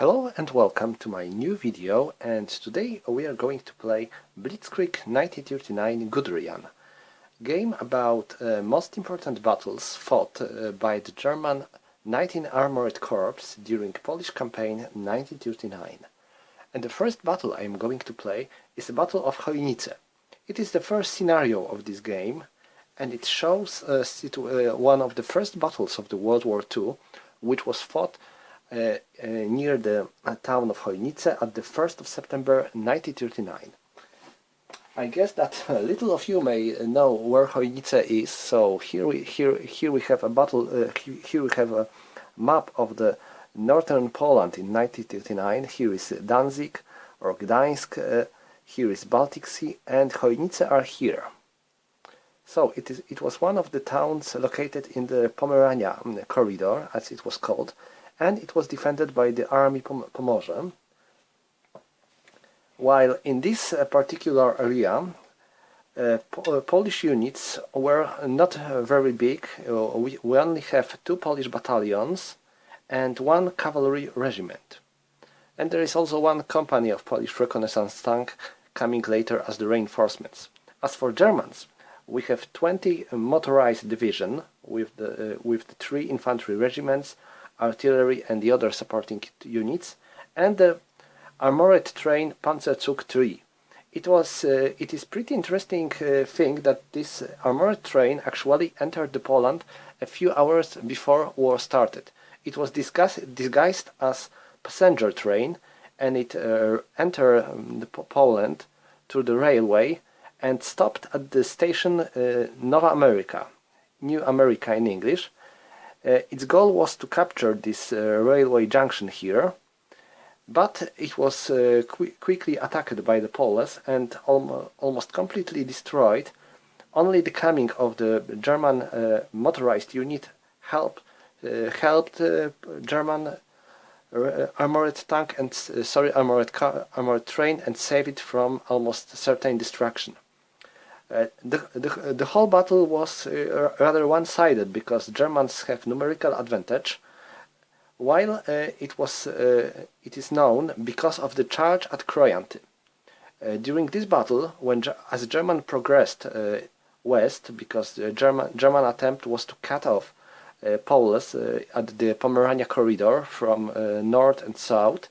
Hello and welcome to my new video, and today we are going to play Blitzkrieg 1939 Guderian, game about most important battles fought by the German 19 Armored Corps during Polish campaign 1939. And the first battle I am going to play is the Battle of Chojnice. It is the first scenario of this game, and it shows one of the first battles of the World War II, which was fought near the town of Chojnice at the 1st of September 1939. I guess that little of you may know where Chojnice is, so here we have a battle. Here we have a map of the northern Poland in 1939. Here is Danzig or Gdańsk. Here is Baltic Sea, and Chojnice are here. So it was one of the towns located in the Pomerania corridor, as it was called, and it was defended by the Army Pomorze. While in this particular area, Polish units were not very big. We only have 2 Polish battalions and 1 cavalry regiment. And there is also 1 company of Polish reconnaissance tank coming later as the reinforcements. As for Germans, we have 20 motorized division with the 3 infantry regiments, artillery and the other supporting units, and the armored train Panzerzug 3. It is pretty interesting thing that this armored train actually entered the Poland a few hours before war started. It was disguised as passenger train, and it entered Poland through the railway and stopped at the station Nowa America, New America in English. Its goal was to capture this railway junction here, but it was quickly attacked by the Poles and almost completely destroyed. Only the coming of the German motorized unit helped German armored tank and armored train and save it from almost certain destruction. The whole battle was rather one-sided because Germans have numerical advantage, while it is known because of the charge at Krojanty. During this battle, as German progressed west, because the German attempt was to cut off Poles at the Pomerania corridor from north and south,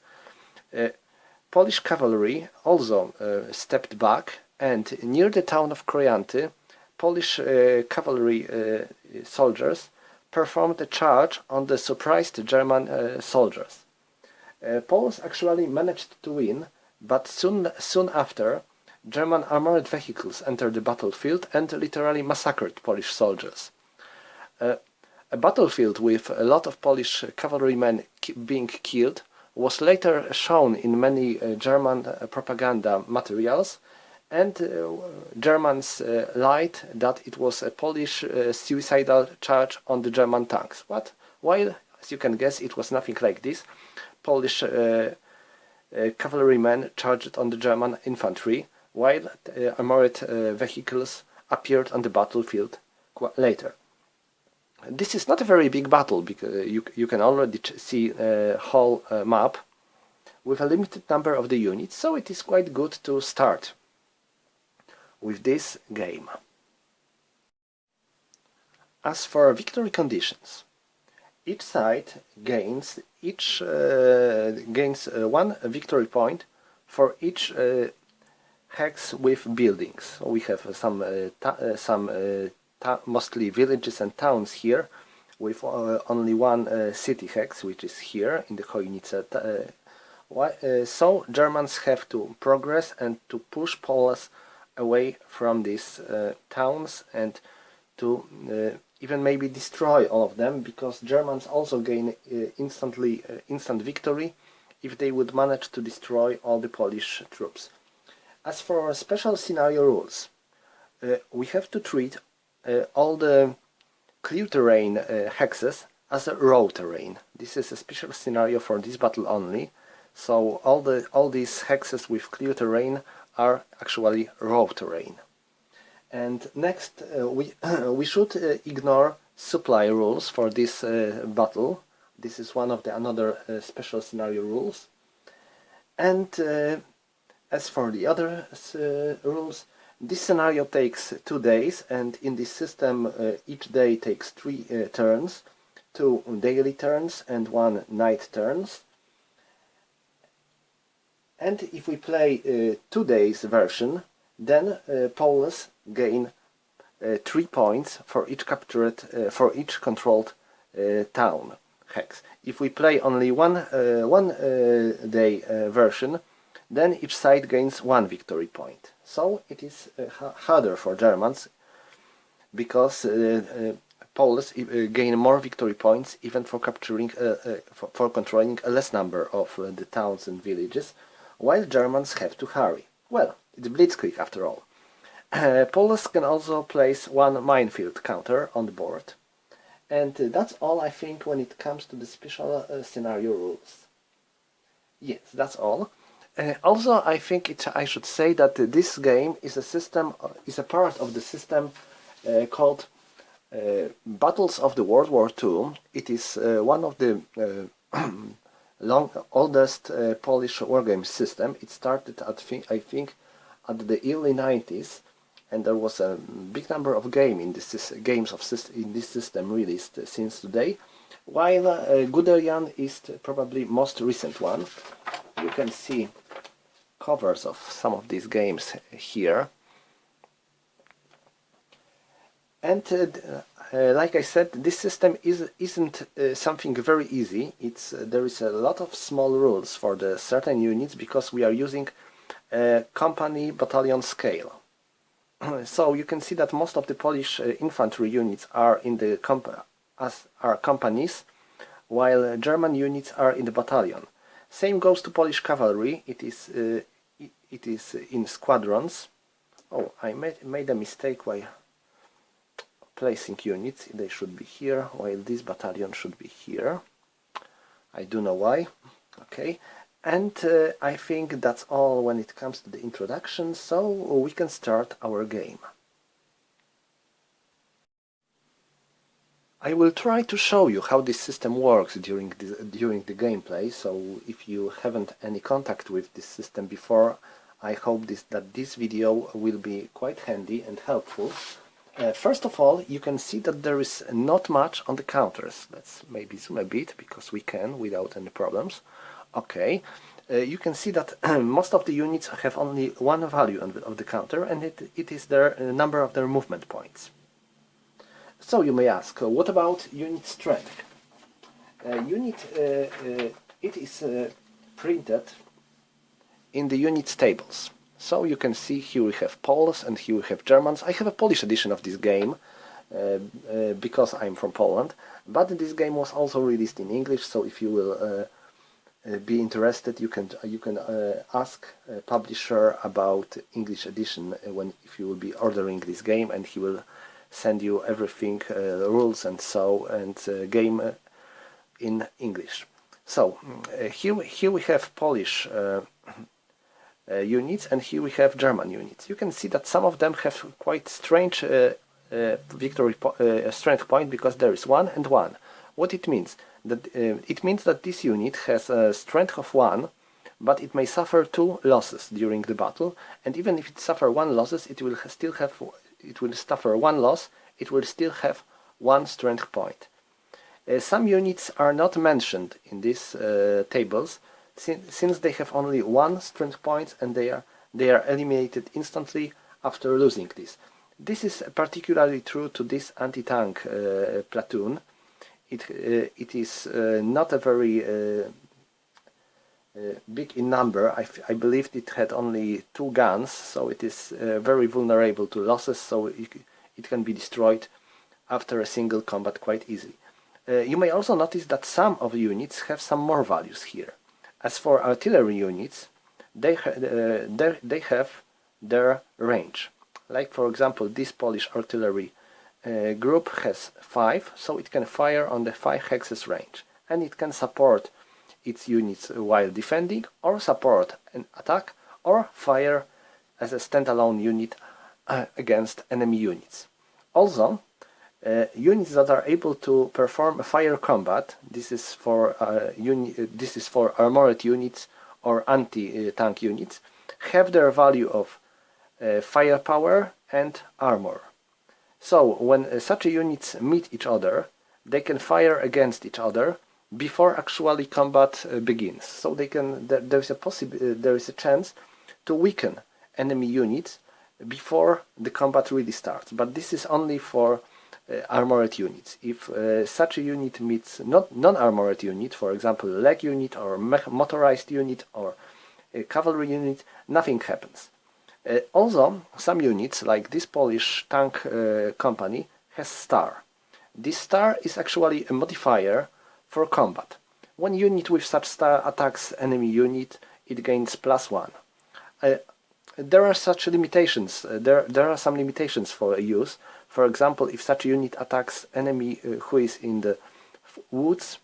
Polish cavalry also stepped back, and near the town of Krojanty, Polish cavalry soldiers performed a charge on the surprised German soldiers. Poles actually managed to win, but soon after, German armored vehicles entered the battlefield and literally massacred Polish soldiers. A battlefield with a lot of Polish cavalrymen being killed was later shown in many German propaganda materials, and Germans lied that it was a Polish suicidal charge on the German tanks. While, as you can guess, it was nothing like this. Polish cavalrymen charged on the German infantry, while armored vehicles appeared on the battlefield later. This is not a very big battle, because you can already see a whole map with a limited number of the units, so it is quite good to start with this game. As for victory conditions, each side gains 1 victory point for each hex with buildings. So we have some mostly villages and towns here, with only 1 city hex, which is here in the Chojnice. So Germans have to progress and to push Poles away from these towns, and to even maybe destroy all of them, because Germans also gain instant victory if they would manage to destroy all the Polish troops. As for special scenario rules, we have to treat all the clear terrain hexes as a raw terrain. This is a special scenario for this battle only, so all these hexes with clear terrain are actually raw terrain. And next, we should ignore supply rules for this battle, This is one of the another special scenario rules. And as for the other rules, this scenario takes 2 days, and in this system each day takes 3 turns, 2 daily turns and 1 night turns. And if we play 2 days version, then Poles gain 3 points for each captured, for each controlled town hex. If we play only one day version, then each side gains 1 victory point. So it is harder for Germans, because Poles gain more victory points even for capturing, for controlling a less number of the towns and villages, while Germans have to hurry. Well, it's Blitzkrieg after all. Poles can also place 1 minefield counter on the board. And that's all, I think, when it comes to the special scenario rules. Yes, that's all. Also, I think I should say that this game is a part of the system called Battles of the World War II. It is one of the oldest Polish wargame system. It started at, I think, at the early 90s, and there was a big number of games in this system released since today, while Guderian is probably most recent one. You can see covers of some of these games here. And like I said, this system isn't something very easy. There is a lot of small rules for the certain units, because we are using company battalion scale. So you can see that most of the Polish infantry units are in the companies, while German units are in the battalion. Same goes to Polish cavalry. It is in squadrons. Oh, I made a mistake while placing units. They should be here, while this battalion should be here. I don't know why. Okay. And I think that's all when it comes to the introduction, so we can start our game. I will try to show you how this system works during the gameplay, so if you haven't any contact with this system before, I hope that this video will be quite handy and helpful. First of all, you can see that there is not much on the counters. Let's maybe zoom a bit, because we can without any problems. Okay, you can see that most of the units have only 1 value of the counter, and it is their number of their movement points. So you may ask, what about unit strength? It is printed in the units tables. So you can see here we have Poles and here we have Germans. I have a Polish edition of this game because I'm from Poland, but this game was also released in English, so if you will be interested, you can ask a publisher about English edition if you will be ordering this game, and he will send you everything, rules and game in English. So here we have Polish units, and here we have German units. You can see that some of them have quite strange strength point, because there is 1 and 1. What it means? It means that this unit has a strength of 1, but it may suffer 2 losses during the battle, and even if it suffers 1 loss, it will suffer 1 loss, it will still have 1 strength point. Some units are not mentioned in these tables, since they have only 1 strength point, and they are eliminated instantly after losing this. This is particularly true to this anti-tank platoon. It is not a very big in number. I believe it had only 2 guns, so it is very vulnerable to losses, so it can be destroyed after a single combat quite easily. You may also notice that some of the units have some more values here. As for artillery units, they have their range. Like for example, this Polish artillery group has 5, so it can fire on the 5 hexes range, and it can support its units while defending, or support an attack, or fire as a standalone unit against enemy units. Also, units that are able to perform fire combat. This is for armored units or anti-tank units. Have their value of firepower and armor. So when such units meet each other, they can fire against each other before actually combat begins. So they can. There is a chance to weaken enemy units before the combat really starts. But this is only for armored units. If such a unit meets non-armored unit, for example, leg unit or motorized unit or a cavalry unit, nothing happens. Also, some units, like this Polish tank company, has star. This star is actually a modifier for combat. When unit with such star attacks enemy unit, it gains +1. There are such limitations. There are some limitations for use. For example, if such a unit attacks enemy who is in the woods,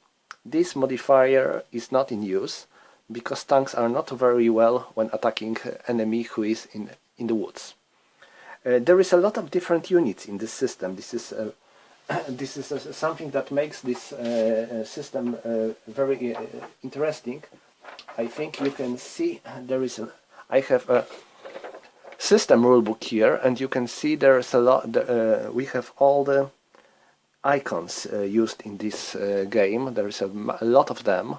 this modifier is not in use, because tanks are not very well when attacking enemy who is in the woods. There is a lot of different units in this system. This is something that makes this system very interesting. I think you can see I have a system rulebook here, and you can see there's a lot. We have all the icons used in this game. There is a lot of them.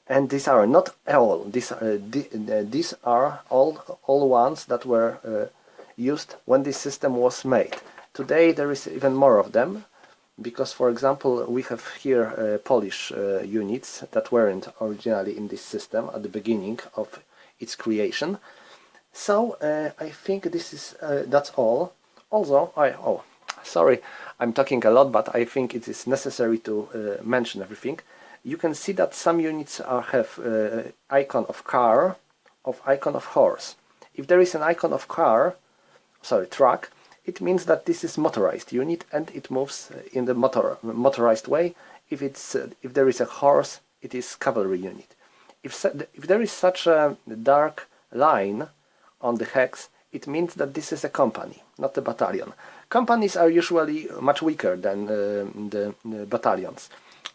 And these are not all. These are all ones that were used when this system was made. Today there is even more of them, because, for example, we have here Polish units that weren't originally in this system at the beginning of its creation. So I think that's all. Also, sorry, I'm talking a lot, but I think it is necessary to mention everything. You can see that some units have icon of car, icon of horse. If there is an icon of truck, it means that this is motorized unit and it moves in the motorized way. If there is a horse, it is cavalry unit. If there is such a dark line on the hex, it means that this is a company, not a battalion. Companies are usually much weaker than the battalions.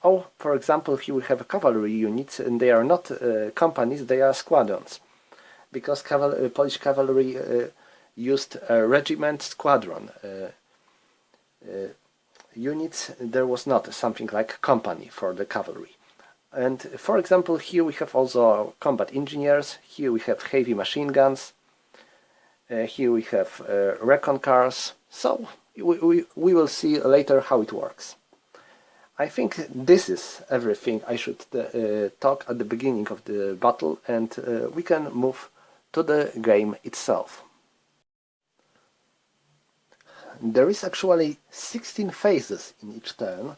Oh, for example, here we have cavalry units, and they are not companies, they are squadrons. Because Polish cavalry used a regiment squadron units, there was not something like company for the cavalry. And for example, here we have also combat engineers, here we have heavy machine guns, here we have recon cars, so we will see later how it works. I think this is everything I should talk at the beginning of the battle, and we can move to the game itself. There is actually 16 phases in each turn,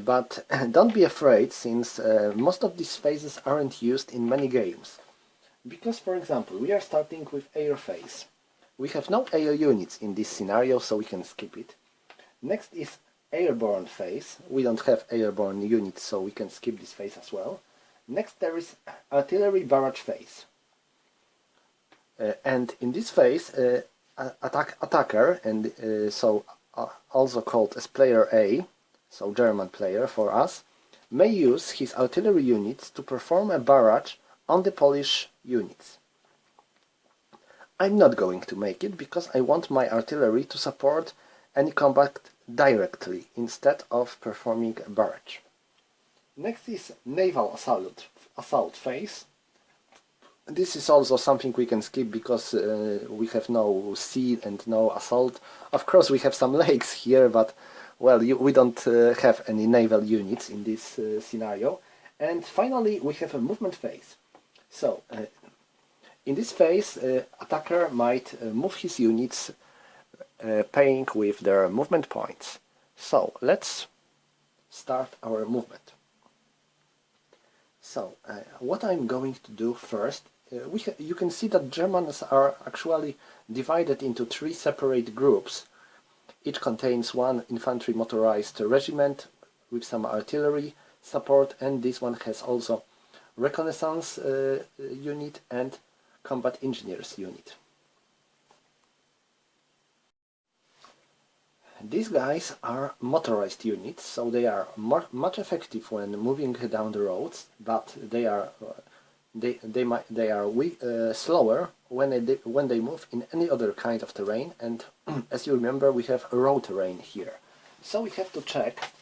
but don't be afraid, since most of these phases aren't used in many games. Because, for example, we are starting with air phase. We have no air units in this scenario, so we can skip it. Next is airborne phase. We don't have airborne units, so we can skip this phase as well. Next there is artillery barrage phase. And in this phase, attacker, and also called as player A, so German player for us, may use his artillery units to perform a barrage on the Polish units. I'm not going to make it, because I want my artillery to support any combat directly, instead of performing a barrage. Next is naval assault phase. This is also something we can skip, because we have no sea and no assault. Of course we have some lakes here, but well, we don't have any naval units in this scenario. And finally we have a movement phase. So in this phase, attacker might move his units paying with their movement points. So let's start our movement. So what I'm going to do first, you can see that Germans are actually divided into 3 separate groups. Each contains 1 infantry motorized regiment with some artillery support, and this one has also reconnaissance unit and combat engineers unit. These guys are motorized units, so they are much effective when moving down the roads, but they are slower when they move in any other kind of terrain. And as you remember, we have road terrain here, so we have to check.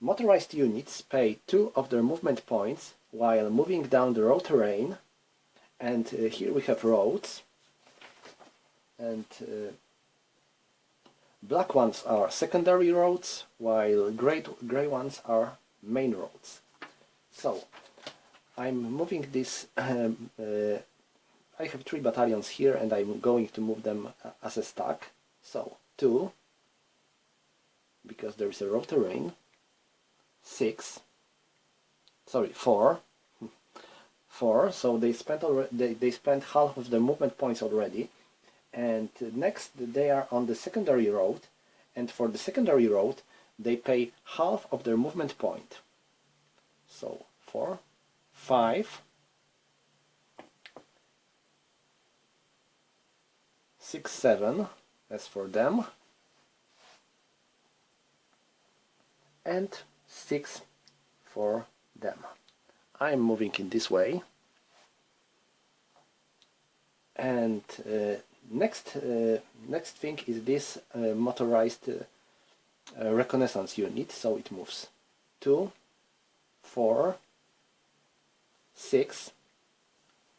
Motorized units pay 2 of their movement points while moving down the road terrain, and here we have roads, and black ones are secondary roads while grey ones are main roads. So I'm moving this, I have 3 battalions here and I'm going to move them as a stack. So 2, because there is a road terrain, 4, so they spent half of the movement points already. And next they are on the secondary road, and for the secondary road they pay half of their movement point. So 4, 5, 6, 7 as for them, and 6 for them. I'm moving in this way, and next thing is this motorized reconnaissance unit. So it moves 2, 4, 6,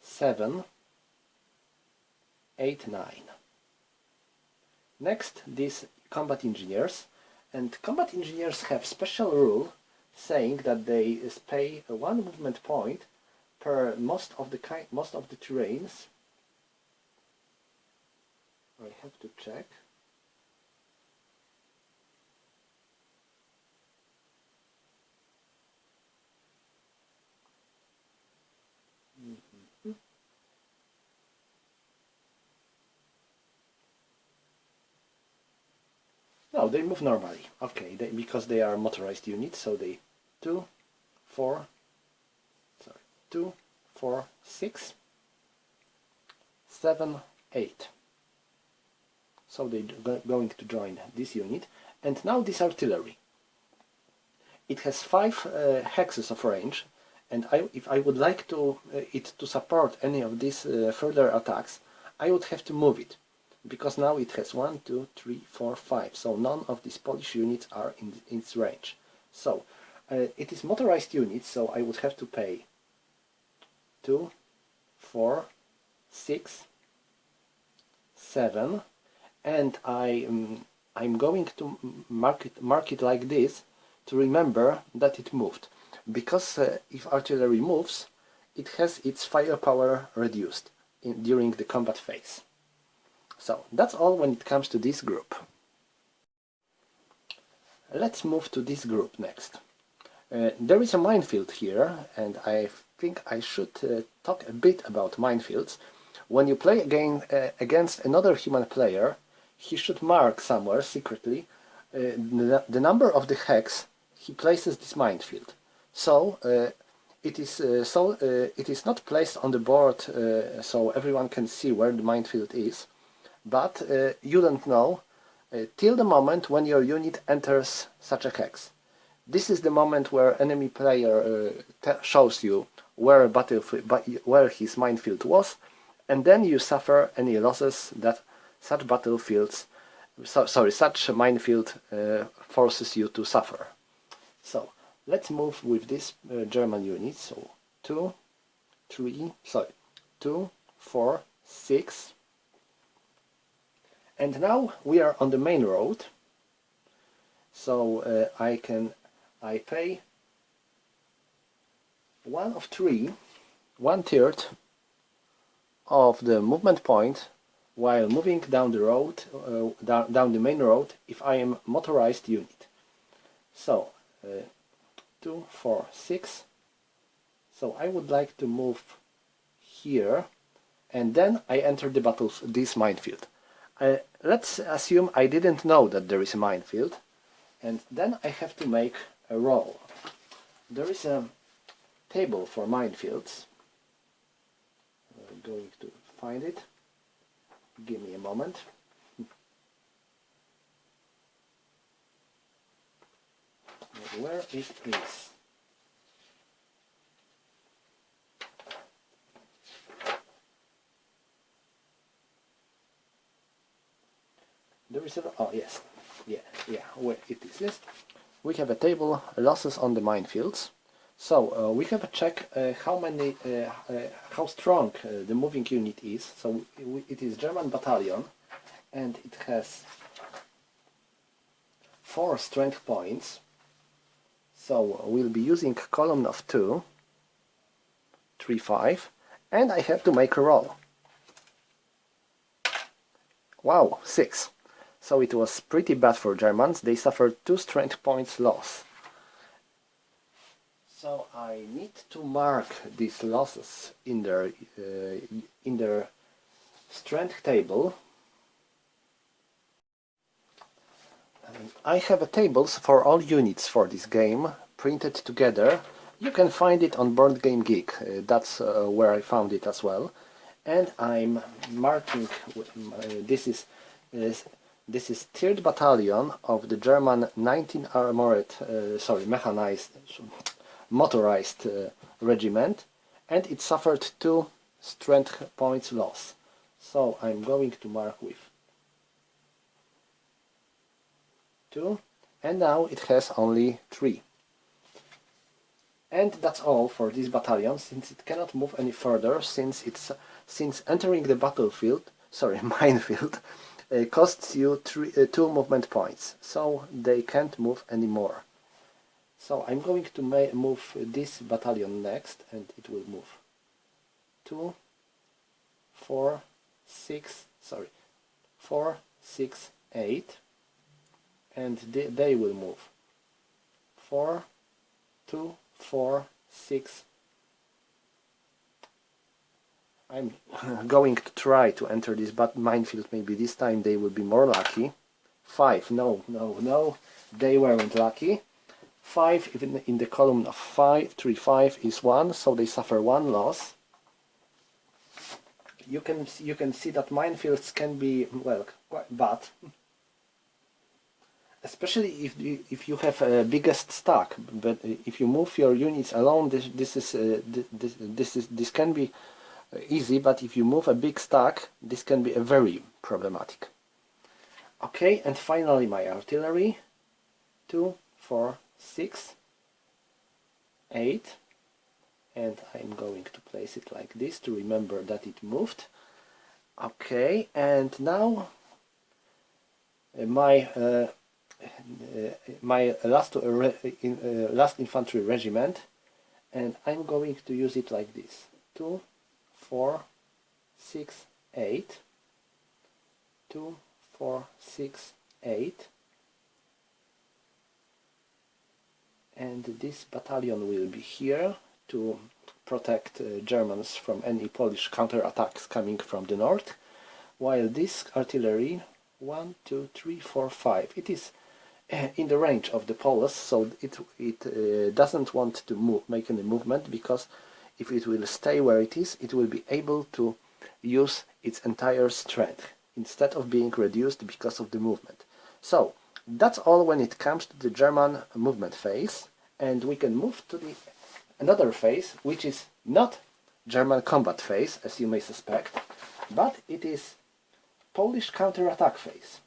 7, 8, 9. Next, these combat engineers, and combat engineers have special rule saying that they pay 1 movement point per most of the terrains. I have to check. No, they move normally. Okay, because they are motorized units, so they 2, 4, 6, 7, 8. So they're going to join this unit. And now this artillery. It has 5 hexes of range, and if I would like it to support any of these further attacks, I would have to move it, because now it has 1, 2, 3, 4, 5. So none of these Polish units are in its range. So it is motorized units, so I would have to pay 2, 4, 6, 7, and I'm going to mark it like this to remember that it moved, because if artillery moves, it has its firepower reduced during the combat phase. So that's all when it comes to this group. Let's move to this group next. There is a minefield here, and I think I should talk a bit about minefields. When you play against another human player, he should mark somewhere secretly the number of the hex he places this minefield. So it is not placed on the board so everyone can see where the minefield is, but you don't know till the moment when your unit enters such a hex. This is the moment where enemy player shows you where his minefield was, and then you suffer any losses that such such minefield forces you to suffer. So let's move with this German unit. So 2, 4, 6, and now we are on the main road. So I pay 1 of 3, 1/3 of the movement point while moving down the road, down the main road, if I am motorized unit. So 2, 4, 6. So I would like to move here, and then I enter the battle, this minefield. Let's assume I didn't know that there is a minefield, and then I have to make a roll. There is a table for minefields. I'm going to find it. Give me a moment. where it is. There is a, oh yes, yeah, where it is. Yes, we have a table losses on the minefields. So we have a check how strong the moving unit is. So it is German battalion, and it has 4 strength points. So we'll be using a column of 2, 3, 5, and I have to make a roll. Wow, 6. So it was pretty bad for Germans. They suffered 2 strength points loss. So I need to mark these losses in their strength table. I have a tables for all units for this game printed together. You can find it on Board Game Geek. That's where I found it as well. And I'm marking. This is 3rd Battalion of the German 19 armored, mechanized, motorized regiment, and it suffered 2 strength points loss. So I'm going to mark with 2, and now it has only 3. And that's all for this battalion, since it cannot move any further, since entering the battlefield, minefield, costs you 2 movement points, so they can't move anymore. So I'm going to move this battalion next, and it will move 2, 4, 6, 8, and they will move 4, 2, 4, 6. I'm going to try to enter this minefield. Maybe this time they will be more lucky. 5. No. They weren't lucky. 5 even in the column of 5. 3, 5 is 1, so they suffer 1 loss. You can see that minefields can be, well, quite bad. Especially if you have a biggest stack, but if you move your units alone, this can be easy. But if you move a big stack, this can be very problematic. Okay, and finally my artillery. 2, 4, 6, 8, and I'm going to place it like this to remember that it moved. Okay, and now my last infantry regiment, and I'm going to use it like this: 2, 4, 6, 8, 2, 4, 6, 8, and this battalion will be here to protect Germans from any Polish counterattacks coming from the north, while this artillery, 1, 2, 3, 4, 5, it is in the range of the Poles, so it doesn't want to make any movement, because if it will stay where it is, it will be able to use its entire strength instead of being reduced because of the movement. So that's all when it comes to the German movement phase, and we can move to another phase, which is not German combat phase, as you may suspect, but it is Polish counterattack phase.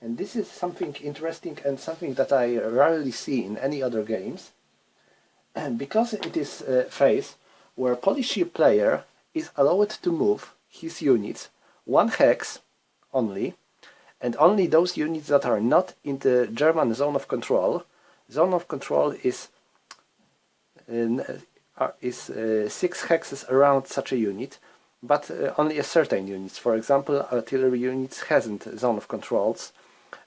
And this is something interesting and something that I rarely see in any other games, because it is a phase where Polish player is allowed to move his units 1 hex only, and only those units that are not in the German zone of control. Zone of control is 6 hexes around such a unit, but only a certain units. For example, artillery units hasn't zone of controls,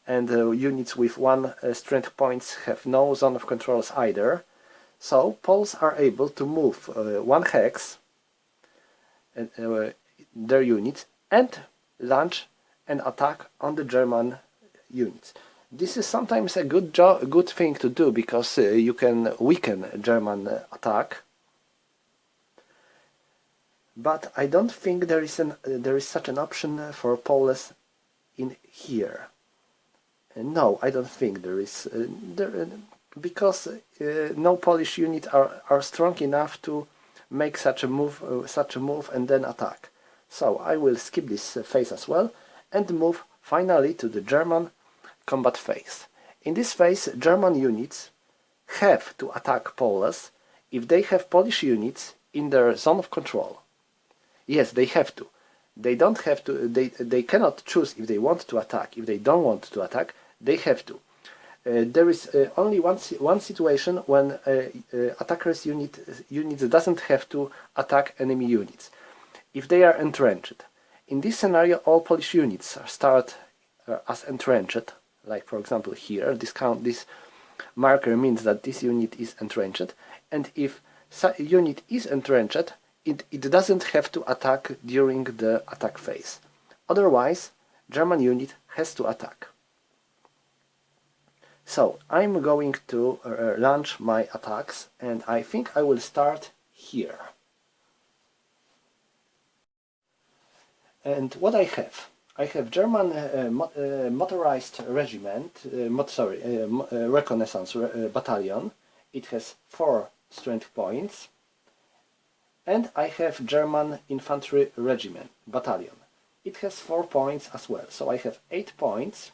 and units with 1 strength points have no zone of controls either. So Poles are able to move 1 hex their units and launch an attack on the German units. This is sometimes a good thing to do, because you can weaken a German attack. But I don't think there is such an option for Poles in here. No, I don't think there is. because no Polish units are strong enough to make such a move and then attack. So I will skip this phase as well and move finally to the German combat phase. In this phase, German units have to attack Poles if they have Polish units in their zone of control. Yes, they have to. They don't have to. They cannot choose if they want to attack. If they don't want to attack, they have to. There is only one situation when attackers units doesn't have to attack enemy units. If they are entrenched. In this scenario, all Polish units start as entrenched. Like for example here, this marker means that this unit is entrenched, and if unit is entrenched, it doesn't have to attack during the attack phase. Otherwise, German unit has to attack. So I'm going to launch my attacks, and I think I will start here. And what I have German motorized regiment, reconnaissance battalion. It has 4 strength points. And I have German infantry regiment battalion. It has 4 points as well. So I have 8 points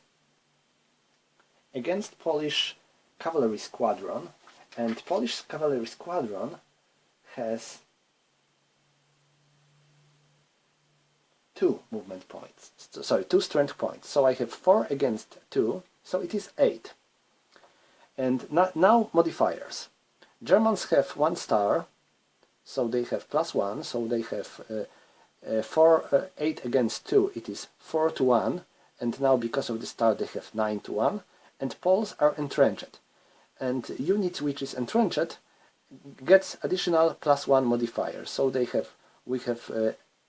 against Polish cavalry squadron. And Polish cavalry squadron has 2 movement points, sorry, 2 strength points. So I have 4 against 2, so it is 8. And now modifiers. Germans have 1 star, so they have +1, so they have 8 against 2, it is 4 to 1, and now because of the star they have 9 to 1, and Poles are entrenched. And unit which is entrenched gets additional +1 modifier, so we have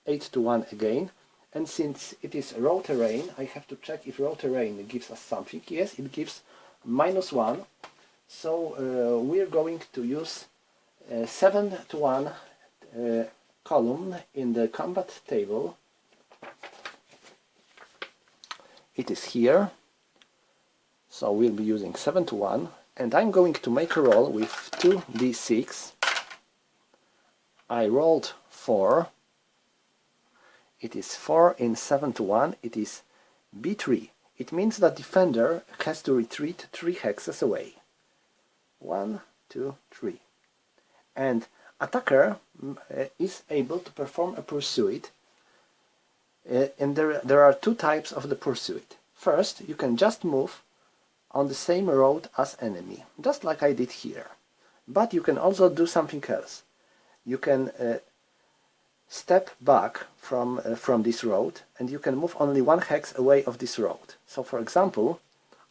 8 to 1 again. And since it is raw terrain, I have to check if raw terrain gives us something. Yes, it gives -1. So we are going to use 7 to 1 column in the combat table. It is here. So we'll be using 7 to 1. And I'm going to make a roll with 2d6. I rolled 4. It is 4 in 7 to 1, it is B3. It means that defender has to retreat 3 hexes away. 1, 2, 3. And attacker is able to perform a pursuit. And there are 2 types of the pursuit. First, you can just move on the same road as enemy, just like I did here. But you can also do something else. You can step back from this road, and you can move only 1 hex away of this road. So for example,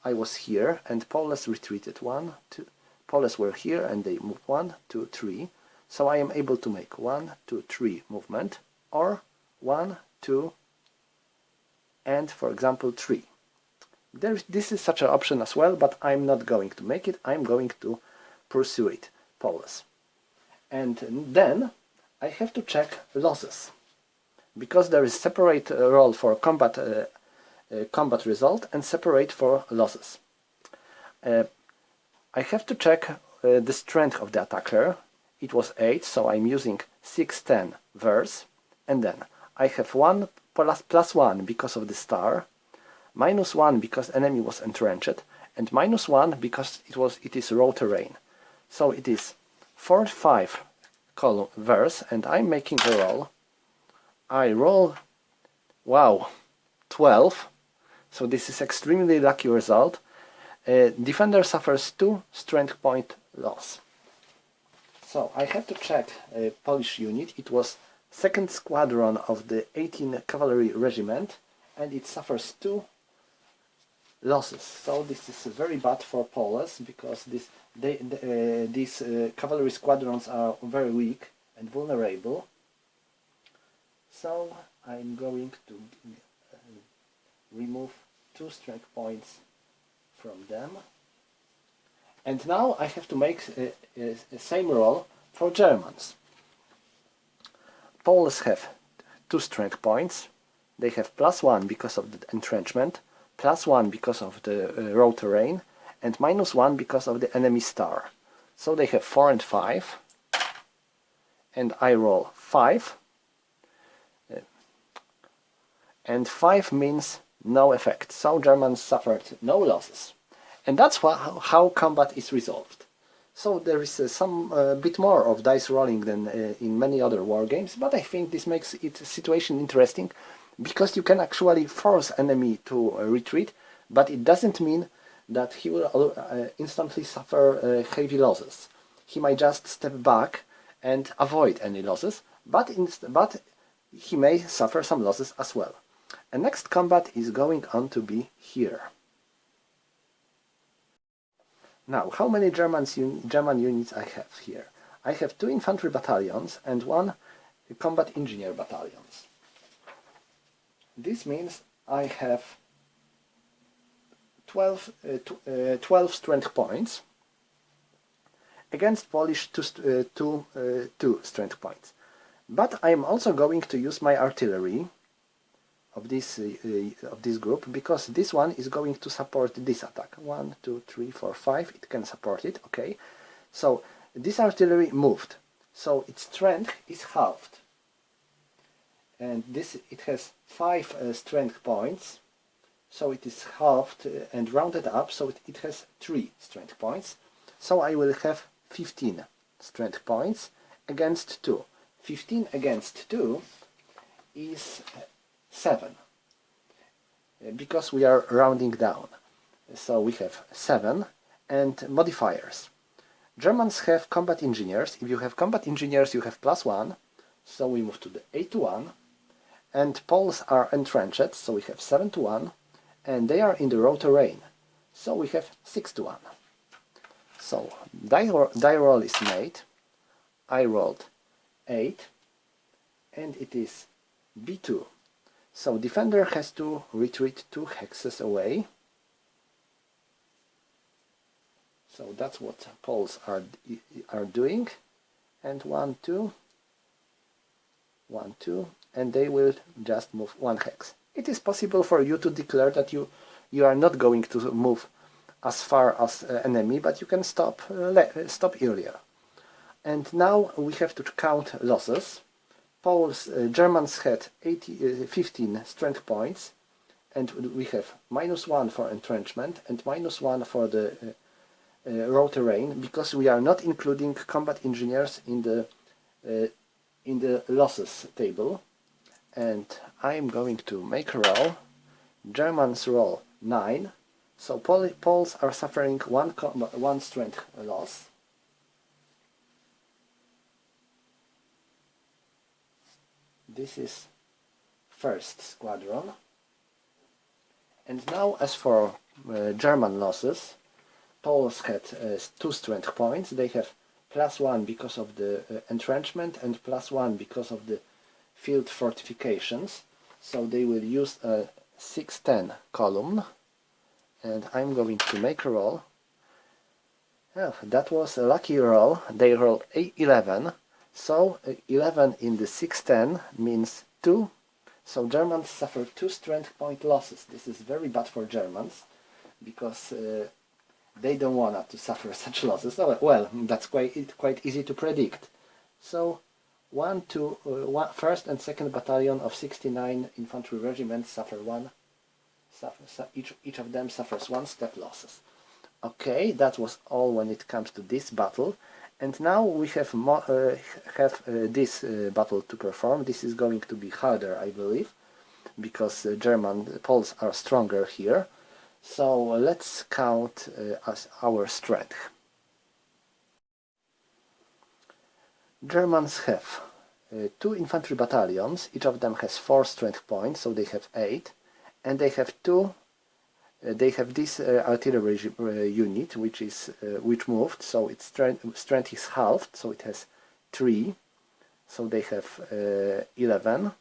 I was here and Poles retreated 1, 2, Poles were here and they moved 1, 2, 3. So I am able to make 1, 2, 3 movement, or 1, 2, and for example 3. This is such an option as well, but I'm not going to make it, I'm going to pursue it, Poles. And then I have to check losses, because there is separate roll for combat result and separate for losses. I have to check the strength of the attacker. It was 8, so I'm using 6, 10 verse, and then I have 1 plus 1 because of the star, -1 because enemy was entrenched, and -1 because it is raw terrain. So it is 4-5 column verse, and I'm making a roll. I roll, wow, 12, so this is extremely lucky result. Defender suffers 2 strength point loss. So I have to check a Polish unit. It was 2nd squadron of the 18th Cavalry Regiment, and it suffers 2 losses. So this is very bad for Poles, because these cavalry squadrons are very weak and vulnerable. So I'm going to remove 2 strength points from them. And now I have to make a same roll for Germans. Poles have 2 strength points. They have +1 because of the entrenchment, +1 because of the raw terrain, and -1 because of the enemy star. So they have 4 and 5, and I roll 5, and 5 means no effect, so Germans suffered no losses. And that's how combat is resolved. So there is some bit more of dice rolling than in many other war games, but I think this makes it situation interesting, because you can actually force enemy to retreat, but it doesn't mean that he will instantly suffer heavy losses. He might just step back and avoid any losses, but he may suffer some losses as well. And next combat is going on to be here. Now, how many German units I have here? I have 2 infantry battalions and 1 combat engineer battalions. This means I have 12 strength points against Polish 2 strength points. But I am also going to use my artillery of this group, because this one is going to support this attack. 1, 2, 3, 4, 5. It can support it. Okay. So this artillery moved. So its strength is halved. And it has 5 strength points. So it is halved and rounded up. So it has 3 strength points. So I will have 15 strength points against 2. 15 against 2 is 7, because we are rounding down. So we have 7 and modifiers. Germans have combat engineers. If you have combat engineers, you have +1, so we move to the 8-1. And Poles are entrenched, so we have 7-1, and they are in the raw terrain, so we have 6-1. So die roll is made. I rolled 8, and it is B2. So defender has to retreat 2 hexes away. So that's what Poles are doing. And 1, 2, 1, 2, and they will just move 1 hex. It is possible for you to declare that you are not going to move as far as enemy, but you can stop earlier. And now we have to count losses. Germans had 15 strength points, and we have -1 for entrenchment and -1 for the raw terrain, because we are not including combat engineers in the losses table. And I'm going to make a roll. Germans roll 9, so Poles are suffering 1 strength loss. This is first squadron. And now, as for German losses, Poles had 2 strength points. They have +1 because of the entrenchment and +1 because of the field fortifications. So they will use a 6-10 column. And I'm going to make a roll. Oh, that was a lucky roll. They rolled 11. So 11 in the 6-10 means 2. So Germans suffer 2 strength point losses. This is very bad for Germans, because they don't want to suffer such losses. Oh, well, that's quite easy to predict. So 1st and 2nd Battalion of 69 Infantry Regiments suffer each of them suffers 1 step losses. Okay, that was all when it comes to this battle. And now we have this battle to perform. This is going to be harder, I believe, because Poles are stronger here. So let's count our strength. Germans have 2 infantry battalions. Each of them has 4 strength points, so they have 8. And they have this artillery unit, which moved, so its strength is halved, so it has 3, so they have 11,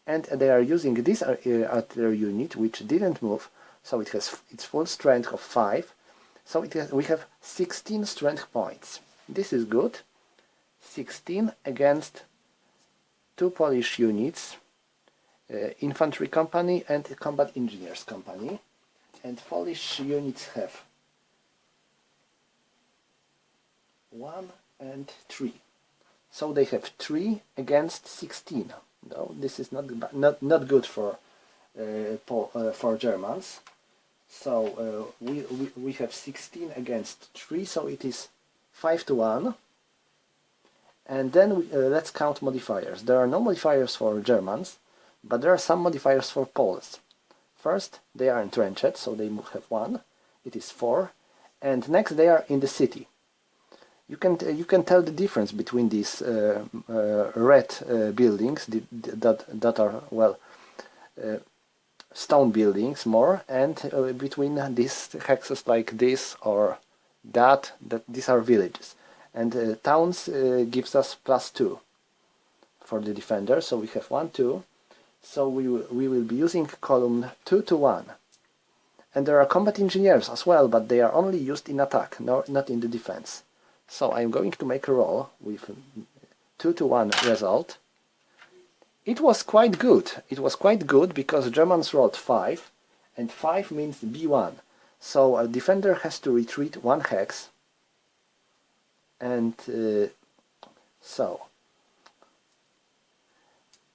and they are using this artillery unit, which didn't move, so it has its full strength of 5, so we have 16 strength points. This is good. 16 against 2 Polish units, infantry company and combat engineers company. And Polish units have 1 and 3. So they have 3 against 16. No, this is not good for Germans. So we have 16 against 3, so it is 5-1. And then let's count modifiers. There are no modifiers for Germans, but there are some modifiers for Poles. First, they are entrenched, so they have 1. It is 4. And next, they are in the city. You can tell the difference between these red buildings that are, well, stone buildings more, and between these hexes like this or that these are villages. And towns gives us +2 for the defender, so we have 1, 2. So we will be using column 2 to 1. And there are combat engineers as well, but they are only used in attack, not in the defense. So I'm going to make a roll with 2 to 1 result. It was quite good. It was quite good because Germans rolled 5, and 5 means B1. So a defender has to retreat 1 hex. And so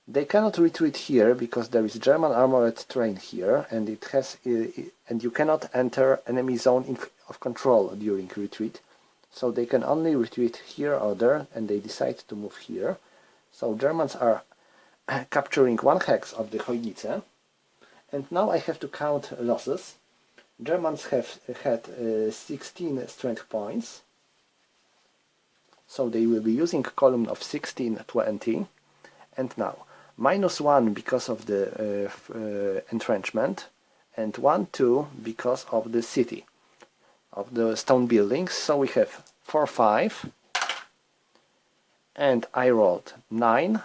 they cannot retreat here because there is German armored train here, and it has and you cannot enter enemy zone of control during retreat. So they can only retreat here or there, and they decide to move here. So Germans are capturing 1 hex of the Chojnice. And now I have to count losses. Germans have had 16 strength points. So they will be using a column of 16, 20. And now, -1 because of the entrenchment, and 1, 2 because of the city, of the stone buildings. So we have 4, 5. And I rolled 9.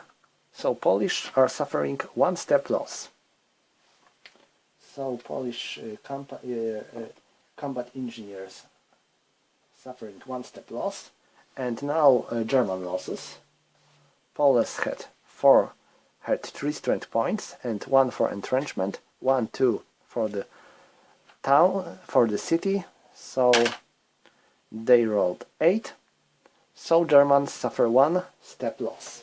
So Polish are suffering 1 step loss. So Polish combat engineers suffering 1 step loss. And now German losses. Poles had 3 strength points and 1 for entrenchment, 1, 2 for the town, for the city. So they rolled 8. So Germans suffer 1 step loss.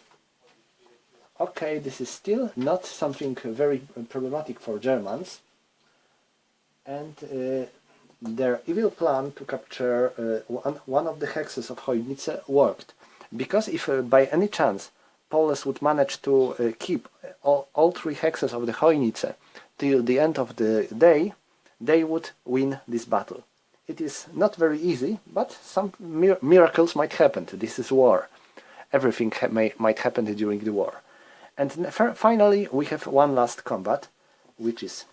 Okay, this is still not something very problematic for Germans. And their evil plan to capture one of the hexes of Chojnice worked. Because if by any chance Poles would manage to keep all 3 hexes of the Chojnice till the end of the day, they would win this battle. It is not very easy, but some miracles might happen. This is war. Everything might happen during the war. And finally we have 1 last combat, which is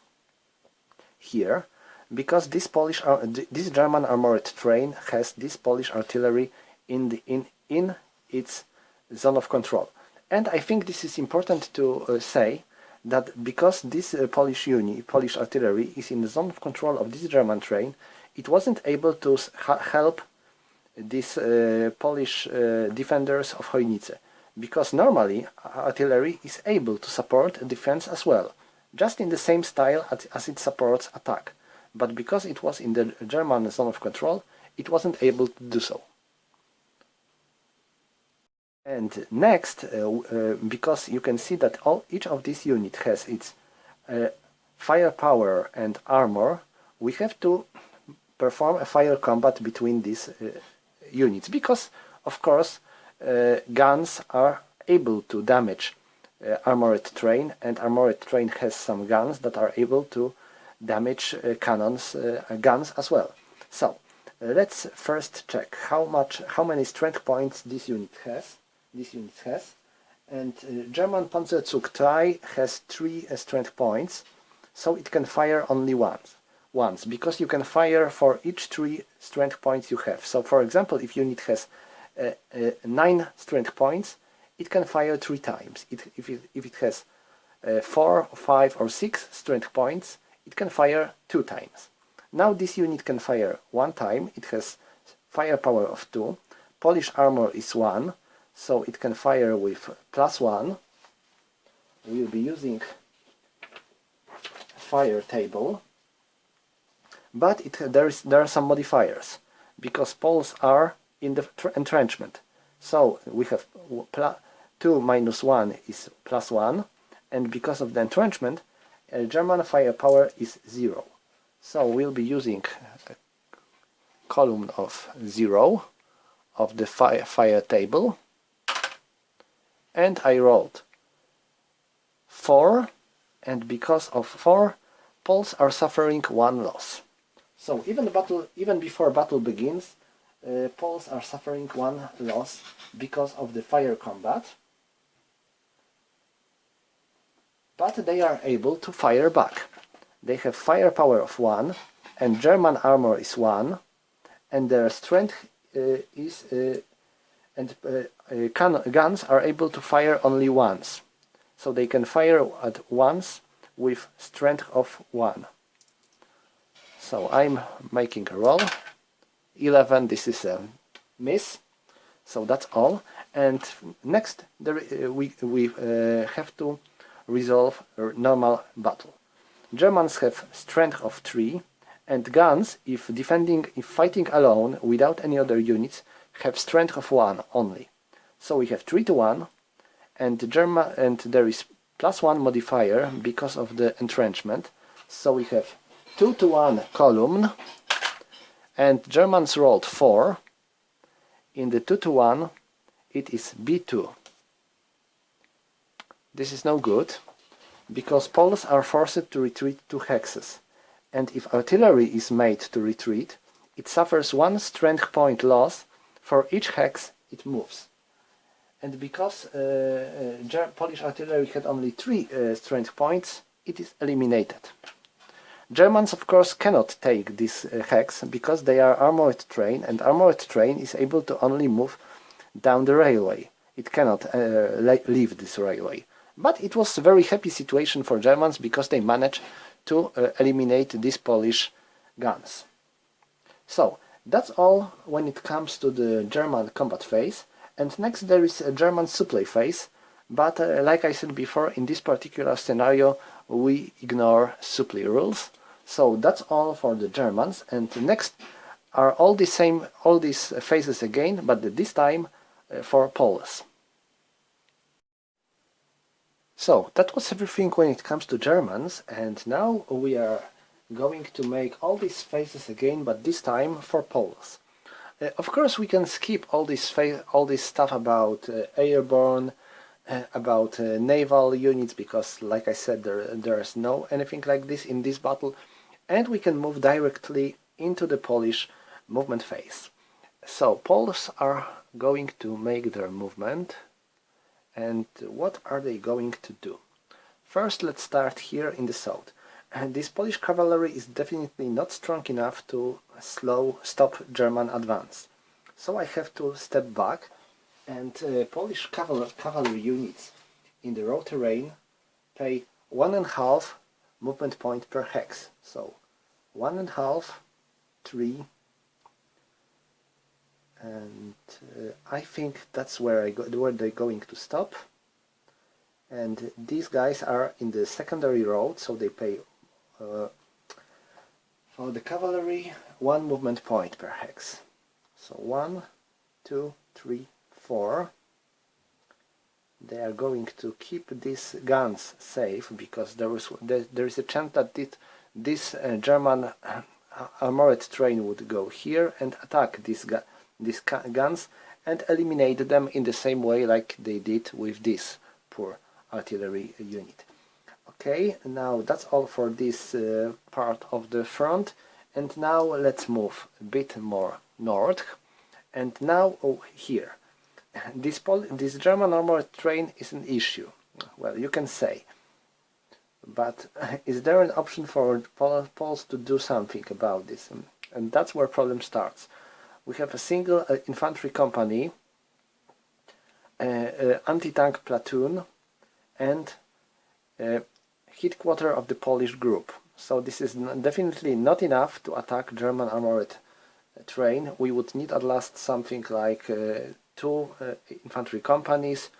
here. Because this German armored train has this Polish artillery in its zone of control. And I think this is important to say that because this Polish artillery is in the zone of control of this German train, it wasn't able to help these Polish defenders of Chojnice. Because normally artillery is able to support defense as well, just in the same style as it supports attack. But because it was in the German zone of control, it wasn't able to do so. And next, because you can see that each of these units has its firepower and armor, we have to perform a fire combat between these units. Because, of course, guns are able to damage armored train, and armored train has some guns that are able to damage guns as well. So let's first check how many strength points this unit has. And German Panzerzug III has 3 strength points, so it can fire only once, because you can fire for each 3 strength points you have. So for example, if unit has 9 strength points, it can fire 3 times. If it has 4, 5 or 6 strength points, it can fire 2 times. Now this unit can fire 1 time. It has firepower of 2. Polish armor is 1, so it can fire with +1. We will be using fire table, but there are some modifiers, because Poles are in the entrenchment. So we have 2 minus 1 is plus 1, and because of the entrenchment, German firepower is 0. So we'll be using a column of 0 of the fire table, and I rolled 4, and because of 4, Poles are suffering 1 loss. So even before battle begins, Poles are suffering 1 loss because of the fire combat, but they are able to fire back. They have firepower of 1, and German armor is 1, and their strength guns are able to fire only once. So they can fire at once with strength of 1. So I'm making a roll. 11, this is a miss. So that's all. And next we have to resolve a normal battle. Germans have strength of 3, and guns, if fighting alone without any other units, have strength of 1 only. So we have 3 to 1, and there is plus 1 modifier because of the entrenchment. So we have 2 to 1 column, and Germans rolled 4. In the 2 to 1, it is B2. This is no good, because Poles are forced to retreat 2 hexes, and if artillery is made to retreat, it suffers 1 strength point loss for each hex it moves. And because Polish artillery had only 3 strength points, it is eliminated. Germans, of course, cannot take this hex because they are armored train, and armored train is able to only move down the railway. It cannot leave this railway. But it was a very happy situation for Germans because they managed to eliminate these Polish guns. So that's all when it comes to the German combat phase. And next there is a German supply phase, but like I said before, in this particular scenario we ignore supply rules. So that's all for the Germans, and next are all these phases again, but this time for Poles. So that was everything when it comes to Germans, and now we are going to make all these phases again, but this time for Poles. Of course we can skip all this stuff about airborne, about naval units, because like I said, there is no anything like this in this battle, and we can move directly into the Polish movement phase. So Poles are going to make their movement, and what are they going to do? First, let's start here in the south. And this Polish cavalry is definitely not strong enough to stop German advance. So I have to step back, and Polish cavalry units in the raw terrain pay 1.5 movement point per hex. So 1.5, 3, and I think that's where they're going to stop. And these guys are in the secondary road, so they pay for the cavalry 1 movement point per hex. So 1, 2, 3, 4. They are going to keep these guns safe, because there is a chance that this German armored train would go here and attack these guns and eliminate them in the same way like they did with this poor artillery unit. Okay, now that's all for this part of the front, and now let's move a bit more north. And now here, this German armored train is an issue. Well, you can say, but is there an option for Poles to do something about this? And that's where problem starts. We have a single infantry company, anti-tank platoon, and headquarter of the Polish group. So this is definitely not enough to attack German armored train. We would need at last something like 2 infantry companies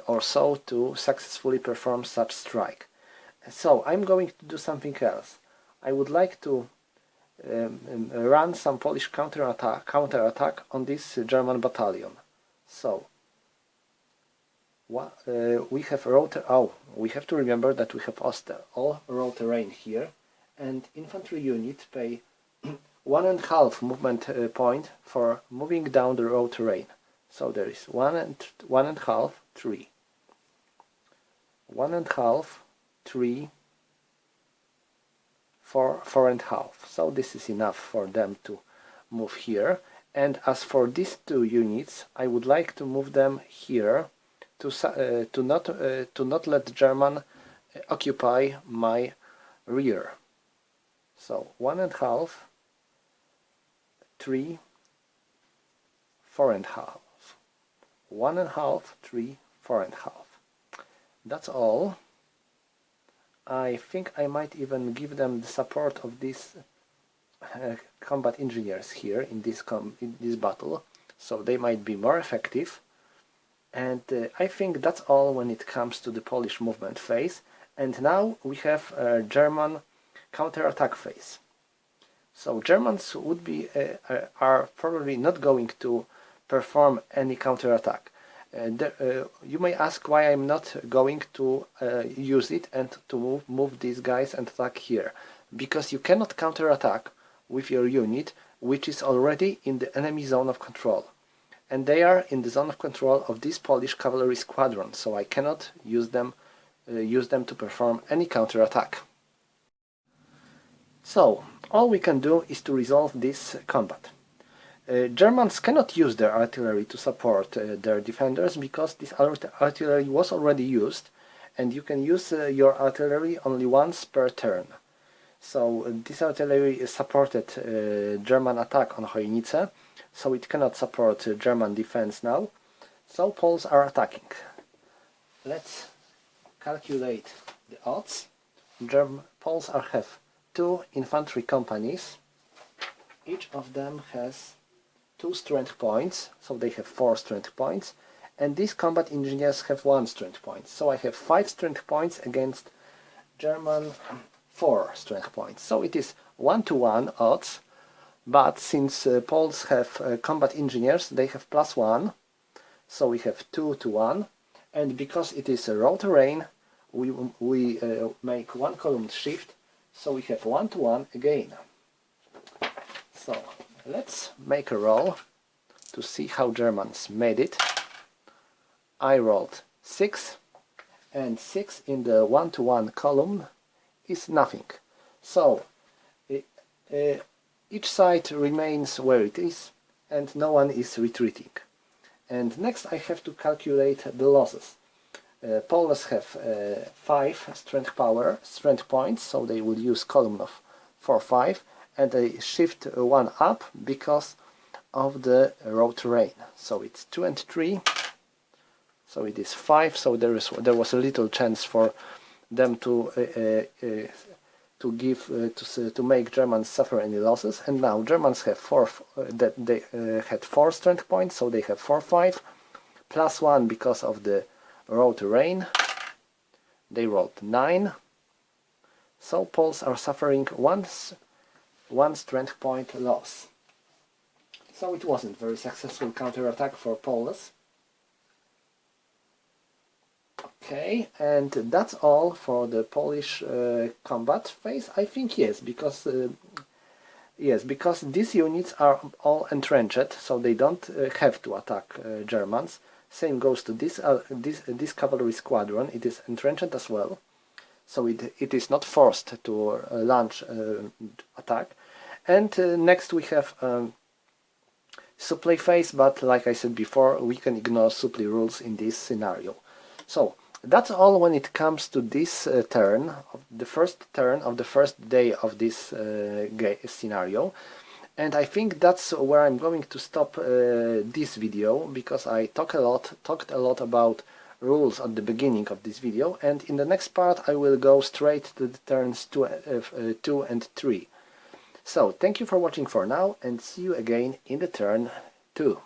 or so to successfully perform such strike. So I'm going to do something else. I would like to run some Polish counterattack on this German battalion. So we have we have to remember that we have all raw terrain here, and infantry unit pay 1.5 movement point for moving down the raw terrain. So there is 1.5, 3, 1.5, 3, 4, 4.5. So this is enough for them to move here. And as for these two units, I would like to move them here to not let the German occupy my rear. So 1.5, 3, 4.5, 1.5, 3, 4.5. That's all. I think I might even give them the support of these combat engineers here in this battle, so they might be more effective. And I think that's all when it comes to the Polish movement phase. And now we have a German counterattack phase. So Germans are probably not going to perform any counterattack. You may ask why I'm not going to use it and to move these guys and attack here. Because you cannot counterattack with your unit which is already in the enemy zone of control. And they are in the zone of control of this Polish cavalry squadron, so I cannot use them to perform any counterattack. So all we can do is to resolve this combat. Germans cannot use their artillery to support their defenders because this artillery was already used, and you can use your artillery only once per turn. So this artillery supported German attack on Chojnice, so it cannot support German defense now. So Poles are attacking. Let's calculate the odds. Poles have 2 infantry companies. Each of them has 2 strength points, so they have 4 strength points, and these combat engineers have 1 strength point. So I have 5 strength points against German 4 strength points. So it is 1-to-1 odds, but since Poles have combat engineers, they have +1, so we have 2-to-1, and because it is a raw terrain, we make 1 column shift, so we have 1-to-1 again. So let's make a roll to see how Germans made it. I rolled 6, and 6 in the 1-to-1 column is nothing. So each side remains where it is, and no one is retreating. And next I have to calculate the losses. Poles have 5 strength points, so they will use column of 4-5, and they shift 1 up because of the raw terrain. So it's 2 and 3, so it is 5. So there was a little chance for them to make Germans suffer any losses. And now Germans have they had 4 strength points, so they have 4-5 +1 because of the raw terrain. They rolled 9. So Poles are suffering 1 strength point loss. So it wasn't very successful counterattack for Poles. Okay, and that's all for the Polish combat phase. I think yes, because these units are all entrenched, so they don't have to attack Germans. Same goes to this cavalry squadron. It is entrenched as well, so it is not forced to launch attack. And next we have supply phase, but like I said before, we can ignore supply rules in this scenario. So that's all when it comes to this turn, the first turn of the first day of this scenario. And I think that's where I'm going to stop this video, because I talked a lot about rules at the beginning of this video, and in the next part I will go straight to the turns 2 and 3. So thank you for watching for now, and see you again in the turn 2.